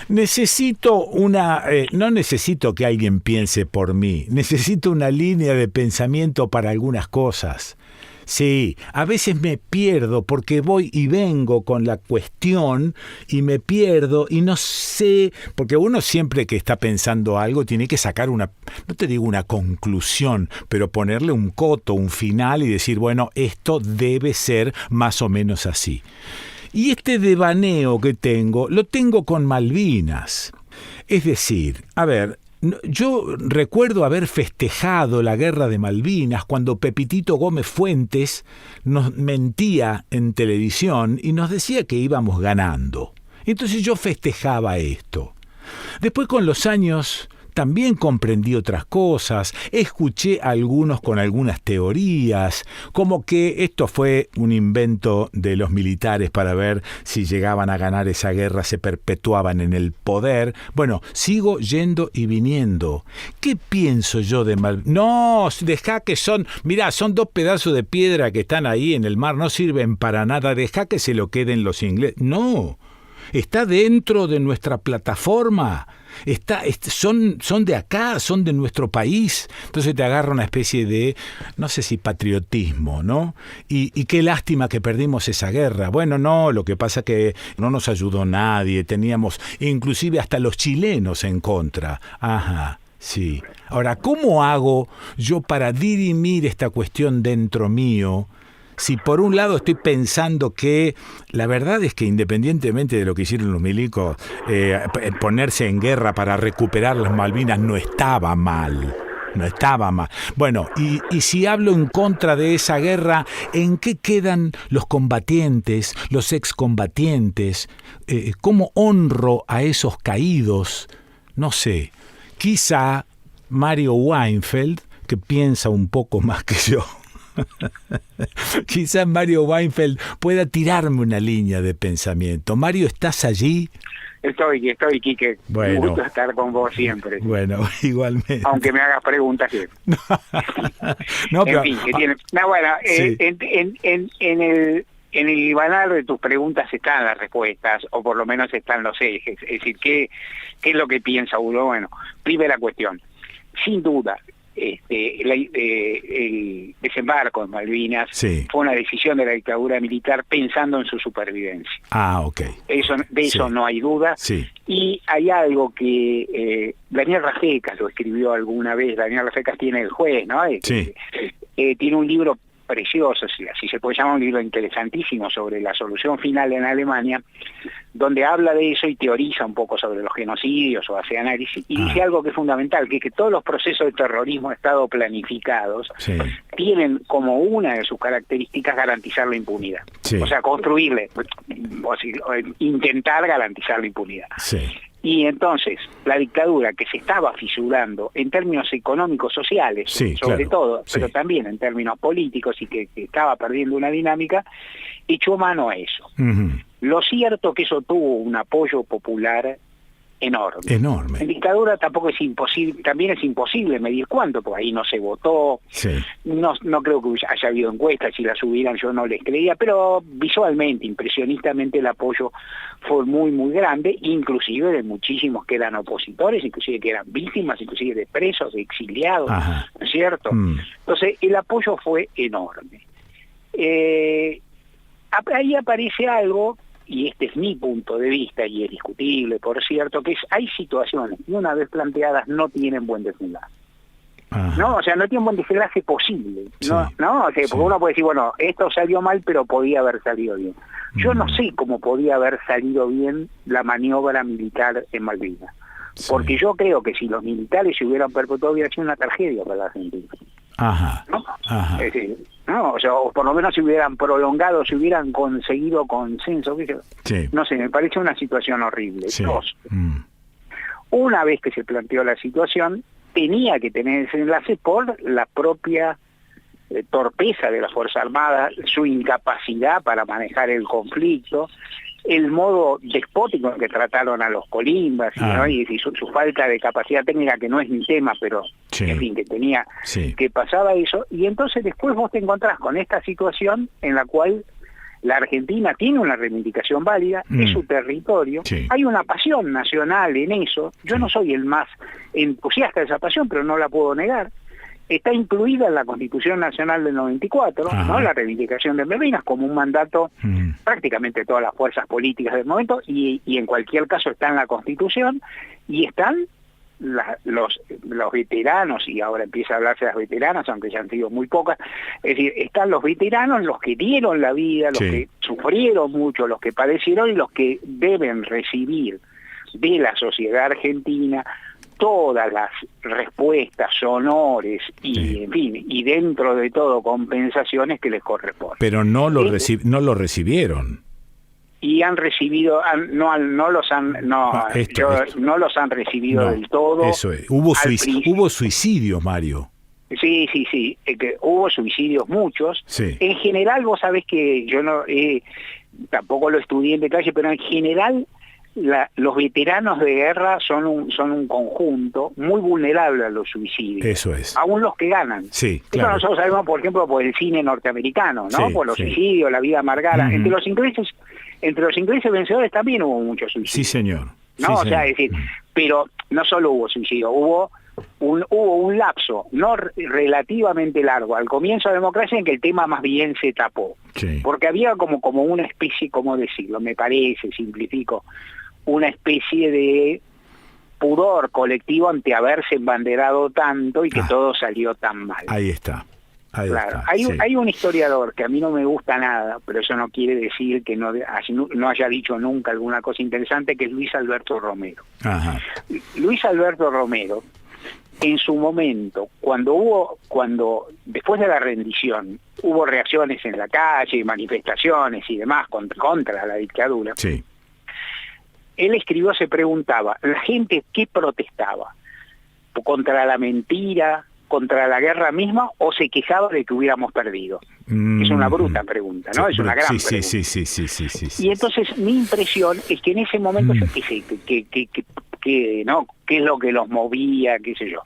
Necesito no necesito que alguien piense por mí, necesito una línea de pensamiento para algunas cosas. Sí, a veces me pierdo porque voy y vengo con la cuestión y me pierdo y no sé, porque uno siempre que está pensando algo tiene que sacar no te digo una conclusión, pero ponerle un coto, un final y decir, bueno, esto debe ser más o menos así. Y este devaneo que lo tengo con Malvinas. Es decir, a ver, yo recuerdo haber festejado la guerra de Malvinas cuando Pepitito Gómez Fuentes nos mentía en televisión y nos decía que íbamos ganando. Entonces yo festejaba esto. Después con los años también comprendí otras cosas, escuché a algunos con algunas teorías, como que esto fue un invento de los militares para ver si llegaban a ganar esa guerra, se perpetuaban en el poder. Bueno, sigo yendo y viniendo. ¿Qué pienso yo de Malvinas? No, dejá que son 2 pedazos de piedra que están ahí en el mar, no sirven para nada, dejá que se lo queden los ingleses. No, está dentro de nuestra plataforma. Son de acá, son de nuestro país. Entonces te agarra una especie de, no sé si patriotismo, ¿no? Y qué lástima que perdimos esa guerra. Bueno, no, lo que pasa es que no nos ayudó nadie, teníamos inclusive hasta los chilenos en contra. Ajá, sí. Ahora, ¿cómo hago yo para dirimir esta cuestión dentro mío? Si por un lado estoy pensando que la verdad es que independientemente de lo que hicieron los milicos, ponerse en guerra para recuperar las Malvinas no estaba mal. Bueno, y si hablo en contra de esa guerra, ¿en qué quedan los combatientes, los excombatientes? ¿Cómo honro a esos caídos? No sé, quizá Mario Weinfeld, que piensa un poco más que yo, quizás Mario Weinfeld pueda tirarme una línea de pensamiento. Mario, ¿estás allí? Estoy, Quique. Bueno. Me gusta estar con vos siempre. Bueno, igualmente. Aunque me hagas preguntas que... No, pero... En fin, que tiene... No, bueno, sí. En el banar de tus preguntas están las respuestas, o por lo menos están los ejes. Es decir, ¿qué es lo que piensa uno? Bueno, primera cuestión. Sin duda, el desembarco en Malvinas fue una decisión de la dictadura militar pensando en su supervivencia. Ah, ok. Eso no hay duda. Sí. Y hay algo que Daniel Rafecas lo escribió alguna vez. Daniel Rafecas tiene El Juez, ¿no? Sí. Tiene un libro precioso, si así se puede llamar, un libro interesantísimo sobre la solución final en Alemania, donde habla de eso y teoriza un poco sobre los genocidios o hace análisis, y dice algo que es fundamental, que todos los procesos de terrorismo Estado planificados tienen como una de sus características garantizar la impunidad. Sí. O sea, intentar garantizar la impunidad. Sí. Y entonces, la dictadura que se estaba fisurando en términos económicos, sociales, sobre todo, pero también en términos políticos, y que estaba perdiendo una dinámica, echó mano a eso. Uh-huh. Lo cierto que eso tuvo un apoyo popular enorme. En dictadura tampoco también es imposible medir cuánto, porque ahí no se votó, no creo que haya habido encuestas, si las hubieran yo no les creía, pero visualmente, impresionistamente el apoyo fue muy, muy grande, inclusive de muchísimos que eran opositores, inclusive que eran víctimas, inclusive de presos, de exiliados, ¿no es cierto? Entonces el apoyo fue enorme. Ahí aparece algo, y este es mi punto de vista, y es discutible, por cierto, que hay situaciones que una vez planteadas no tienen buen desenlace. No, o sea, no tienen buen desenlace posible. ¿No? O sea, porque uno puede decir, bueno, esto salió mal, pero podía haber salido bien. Yo no sé cómo podía haber salido bien la maniobra militar en Malvinas. Porque yo creo que si los militares se hubieran perpetuado, hubiera sido una tragedia para la Argentina. ¿No? Es decir, no, o sea, o por lo menos se hubieran prolongado, se hubieran conseguido consenso. No sé, me parece una situación horrible. Dos, una vez que se planteó la situación, tenía que tener ese enlace por la propia torpeza de la Fuerza Armada, su incapacidad para manejar el conflicto, el modo despótico en que trataron a los colimbas, ¿no? Y su falta de capacidad técnica, que no es mi tema, pero en fin, que tenía, que pasaba eso, y entonces después vos te encontrás con esta situación en la cual La Argentina tiene una reivindicación válida, es su territorio, hay una pasión nacional en eso, yo no soy el más entusiasta de esa pasión, pero no la puedo negar. Está incluida en la Constitución Nacional del 94, ¿no? La reivindicación de Malvinas como un mandato prácticamente de todas las fuerzas políticas del momento, y en cualquier caso está en la Constitución, y están los veteranos, y ahora empieza a hablarse de las veteranas, aunque ya han sido muy pocas, es decir, están los veteranos, los que dieron la vida, los que sufrieron mucho, los que padecieron, y los que deben recibir de la sociedad argentina todas las respuestas, honores y en fin, y dentro de todo compensaciones que les corresponden. Pero no lo recibieron. Y han recibido, no los han recibido del todo. Eso es. Hubo suicidios, Mario. Sí, que hubo suicidios muchos. Sí. En general, vos sabés que yo tampoco lo estudié en detalle, pero en general los veteranos de guerra son un conjunto muy vulnerable a los suicidios. Eso es. Aún los que ganan. Sí, claro. Eso nosotros sabemos, por ejemplo, por el cine norteamericano, ¿no? Sí, por los suicidios, la vida amargada. Entre los ingleses vencedores también hubo muchos suicidios. Sí, señor. ¿No? Sí, o sea, es decir, pero no solo hubo suicidio, hubo un lapso no relativamente largo al comienzo de la democracia en que el tema más bien se tapó. Sí. Porque había como una especie, ¿cómo decirlo? Me parece, simplifico, una especie de pudor colectivo ante haberse embanderado tanto y que todo salió tan mal. Ahí está. Claro. Hay un historiador que a mí no me gusta nada, pero eso no quiere decir que no haya dicho nunca alguna cosa interesante, que es Luis Alberto Romero. Ajá. Luis Alberto Romero, en su momento, cuando después de la rendición, hubo reacciones en la calle, manifestaciones y demás contra la dictadura, sí. Él escribió, se preguntaba, la gente ¿qué protestaba? ¿Contra la mentira, contra la guerra misma, o se quejaba de que hubiéramos perdido? Es una bruta pregunta, ¿no? Es una gran pregunta. Sí. Y entonces mi impresión es que en ese momento yo qué sé, ¿no? ¿Qué es lo que los movía, qué sé yo?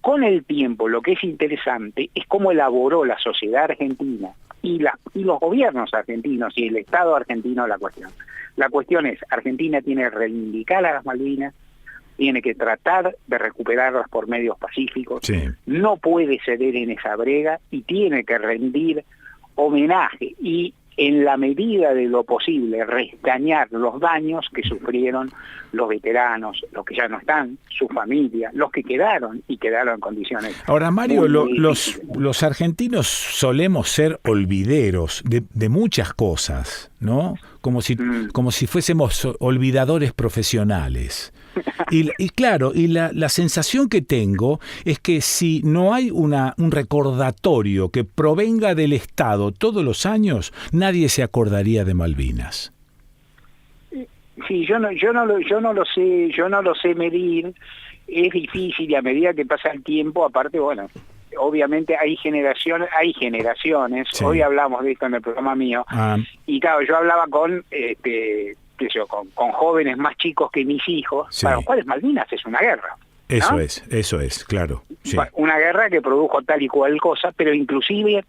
Con el tiempo, lo que es interesante es cómo elaboró la sociedad argentina y los gobiernos argentinos y el Estado argentino la cuestión. La cuestión es, Argentina tiene que reivindicar a las Malvinas, tiene que tratar de recuperarlas por medios pacíficos, no puede ceder en esa brega y tiene que rendir homenaje y, en la medida de lo posible, restañar los daños que sufrieron los veteranos, los que ya no están, su familia, los que quedaron en condiciones. Ahora, Mario, los argentinos solemos ser olvideros de muchas cosas, ¿no? Como si fuésemos olvidadores profesionales. Y claro, la sensación que tengo es que si no hay un recordatorio que provenga del Estado todos los años, nadie se acordaría de Malvinas. Sí, yo no lo sé medir, es difícil, y a medida que pasa el tiempo, aparte, bueno, obviamente hay generaciones, sí. Hoy hablamos de esto en el programa mío, y claro, yo hablaba con jóvenes más chicos que mis hijos, sí. Para los cuales Malvinas es una guerra, ¿no? Eso es, claro. Sí. Una guerra que produjo tal y cual cosa, pero inclusive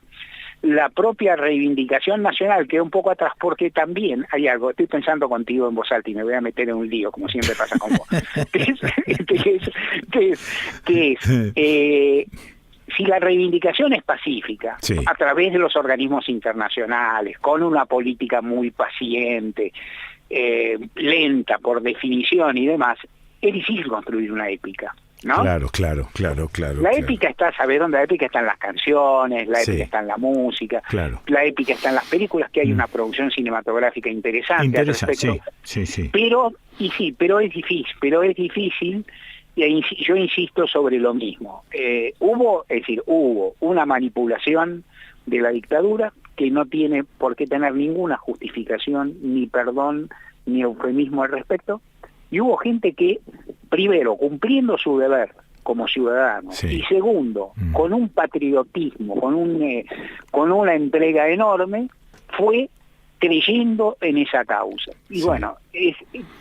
la propia reivindicación nacional quedó un poco atrás, porque también hay algo, estoy pensando contigo en voz alta y me voy a meter en un lío, como siempre pasa con vos, si la reivindicación es pacífica, sí. A través de los organismos internacionales, con una política muy paciente, lenta por definición y demás, es difícil construir una épica, ¿no? Claro. La épica está, ¿sabes dónde? La épica está en las canciones, la épica está en la música, la épica está en las películas, que hay una producción cinematográfica interesante al respecto. Sí. Pero es difícil, y yo insisto sobre lo mismo. Hubo una manipulación de la dictadura que no tiene por qué tener ninguna justificación, ni perdón, ni eufemismo al respecto, y hubo gente que, primero, cumpliendo su deber como ciudadano, y segundo, con un patriotismo, con una entrega enorme, fue creyendo en esa causa. Y bueno,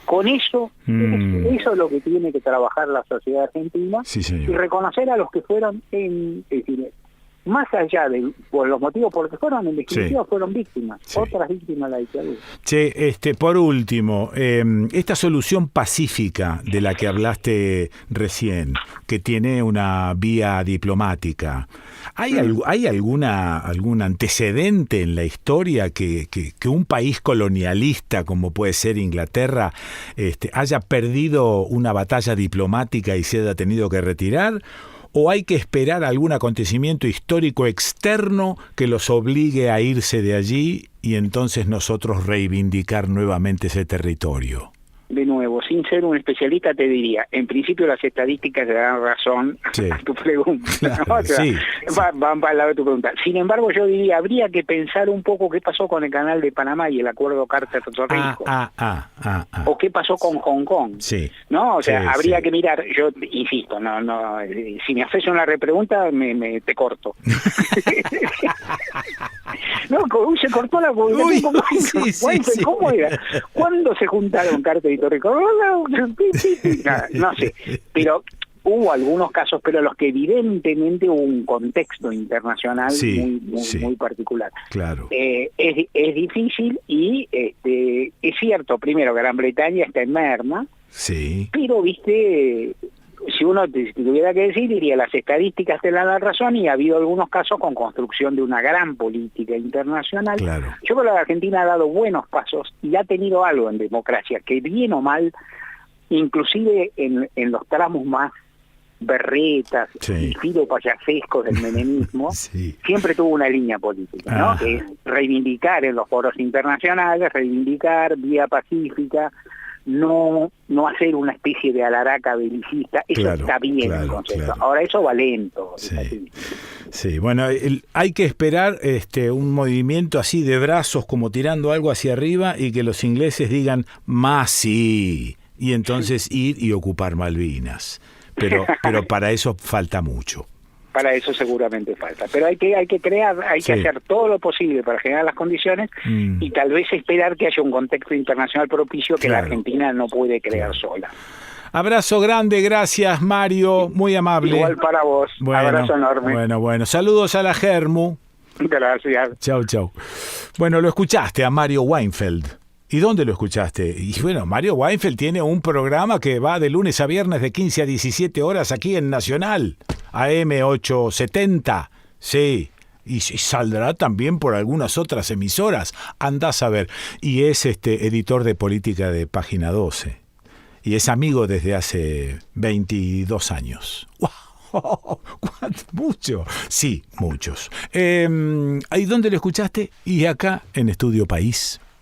con eso es lo que tiene que trabajar la sociedad argentina, y reconocer a los que fueron, más allá de por los motivos por los que fueron, en definitiva fueron víctimas, otras víctimas de la dictadura. Che, por último, esta solución pacífica de la que hablaste recién, que tiene una vía diplomática, ¿hay algún antecedente en la historia que un país colonialista como puede ser Inglaterra haya perdido una batalla diplomática y se haya tenido que retirar? ¿O hay que esperar algún acontecimiento histórico externo que los obligue a irse de allí y entonces nosotros reivindicar nuevamente ese territorio? De nuevo, sin ser un especialista, te diría, en principio las estadísticas te dan razón a tu pregunta. Claro, ¿no? O sea, van para el lado de tu pregunta. Sin embargo, yo diría, habría que pensar un poco qué pasó con el Canal de Panamá y el acuerdo Carter-Puerto Rico. O qué pasó con Hong Kong. ¿No? O sea, habría que mirar, yo insisto, no, si me haces una repregunta, te corto. No, se cortó la comunicación. ¿Cómo era? ¿Cuándo se juntaron Carter y Puerto Rico? No sé, pero hubo algunos casos, pero los que evidentemente hubo un contexto internacional muy particular. Claro. Es difícil y es cierto, primero, Gran Bretaña está en merma, pero viste, si uno tuviera que decir, diría las estadísticas te dan la razón y ha habido algunos casos con construcción de una gran política internacional. Claro. Yo creo que la Argentina ha dado buenos pasos y ha tenido algo en democracia, que bien o mal, inclusive en los tramos más berretas y filopayasescos del menemismo, siempre tuvo una línea política, ¿no? Que es reivindicar en los foros internacionales, reivindicar vía pacífica, no hacer una especie de alaraca belicista. Eso está bien, el concepto. Ahora eso va lento. Sí, bueno, hay que esperar un movimiento así de brazos como tirando algo hacia arriba y que los ingleses digan más y entonces ir y ocupar Malvinas. Pero para eso falta mucho. Para eso seguramente falta, pero hay que crear, que hacer todo lo posible para generar las condiciones y tal vez esperar que haya un contexto internacional propicio que la Argentina no puede crear sola. Abrazo grande, gracias Mario, muy amable. Igual para vos, abrazo enorme. Bueno, saludos a la Germu. Gracias. Chau. Bueno, lo escuchaste a Mario Weinfeld. ¿Y dónde lo escuchaste? Y bueno, Mario Weinfeld tiene un programa que va de lunes a viernes de 15 a 17 horas aquí en Nacional, AM870, y saldrá también por algunas otras emisoras, andás a ver. Y es editor de política de Página 12, y es amigo desde hace 22 años. ¡Wow! ¿Mucho? Sí, muchos. ¿Y dónde lo escuchaste? Y acá en Estudio País.